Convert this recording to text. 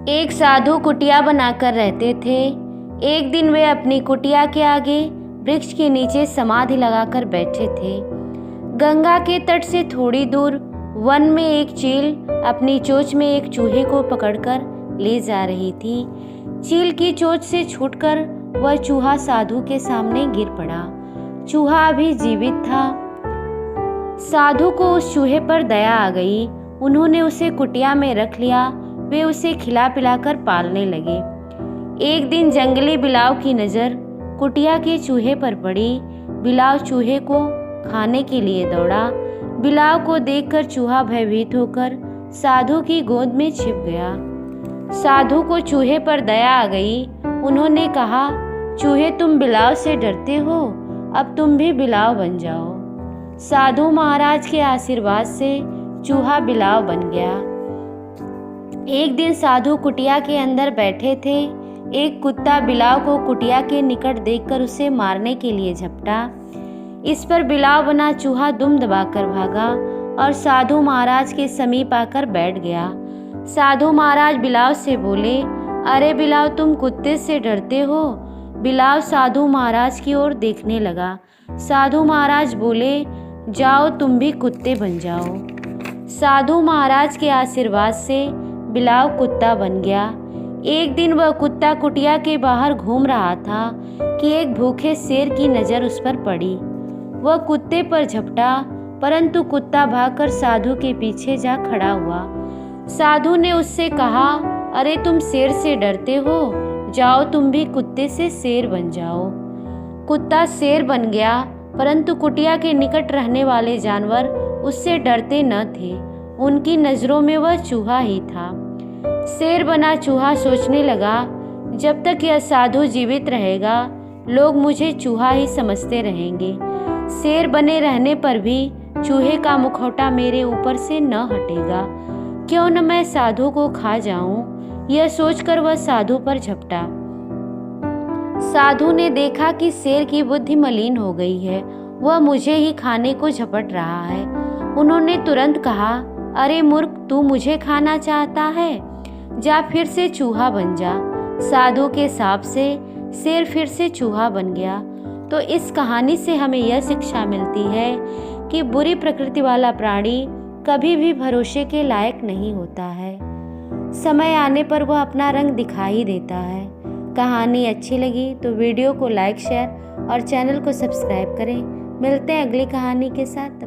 एक साधु कुटिया बनाकर रहते थे। एक दिन वे अपनी कुटिया के आगे वृक्ष के नीचे समाधि लगाकर बैठे थे। गंगा के तट से थोड़ी दूर वन में एक चील अपनी चोंच में एक चूहे को पकड़कर ले जा रही थी। चील की चोंच से छूटकर वह चूहा साधु के सामने गिर पड़ा। चूहा अभी जीवित था। साधु को उस चूहे पर दया आ गई। उन्होंने उसे कुटिया में रख लिया। वे उसे खिला पिलाकर पालने लगे। एक दिन जंगली बिलाव की नज़र कुटिया के चूहे पर पड़ी। बिलाव चूहे को खाने के लिए दौड़ा। बिलाव को देखकर चूहा भयभीत होकर साधु की गोद में छिप गया। साधु को चूहे पर दया आ गई। उन्होंने कहा, चूहे तुम बिलाव से डरते हो, अब तुम भी बिलाव बन जाओ। साधु महाराज के आशीर्वाद से चूहा बिलाव बन गया। एक दिन साधु कुटिया के अंदर बैठे थे। एक कुत्ता बिलाव को कुटिया के निकट देखकर उसे मारने के लिए झपटा। इस पर बिलाव बना चूहा दुम दबाकर भागा और साधु महाराज के समीप आकर बैठ गया। साधु महाराज बिलाव से बोले, अरे बिलाव, तुम कुत्ते से डरते हो? बिलाव साधु महाराज की ओर देखने लगा। साधु महाराज बोले, जाओ तुम भी कुत्ते बन जाओ। साधु महाराज के आशीर्वाद से बिलाव कुत्ता बन गया। एक दिन वह कुत्ता कुटिया के बाहर घूम रहा था कि एक भूखे शेर की नज़र उस पर पड़ी। वह कुत्ते पर झपटा, परंतु कुत्ता भागकर साधु के पीछे जा खड़ा हुआ। साधु ने उससे कहा, अरे तुम शेर से डरते हो, जाओ तुम भी कुत्ते से शेर बन जाओ। कुत्ता शेर बन गया, परंतु कुटिया के निकट रहने वाले जानवर उससे डरते न थे। उनकी नज़रों में वह चूहा ही था। शेर बना चूहा सोचने लगा, जब तक यह साधु जीवित रहेगा लोग मुझे चूहा ही समझते रहेंगे। शेर बने रहने पर भी चूहे का मुखौटा मेरे ऊपर से न हटेगा। क्यों न मैं साधु को खा जाऊं। यह सोचकर वह साधु पर झपटा। साधु ने देखा कि शेर की बुद्धि मलिन हो गई है, वह मुझे ही खाने को झपट रहा है। उन्होंने तुरंत कहा, अरे मूर्ख, तू मुझे खाना चाहता है? जा फिर से चूहा बन जा। साधु के शाप से शेर फिर से चूहा बन गया। तो इस कहानी से हमें यह शिक्षा मिलती है कि बुरी प्रकृति वाला प्राणी कभी भी भरोसे के लायक नहीं होता है। समय आने पर वह अपना रंग दिखा ही देता है। कहानी अच्छी लगी तो वीडियो को लाइक, शेयर और चैनल को सब्सक्राइब करें। मिलते हैं अगली कहानी के साथ।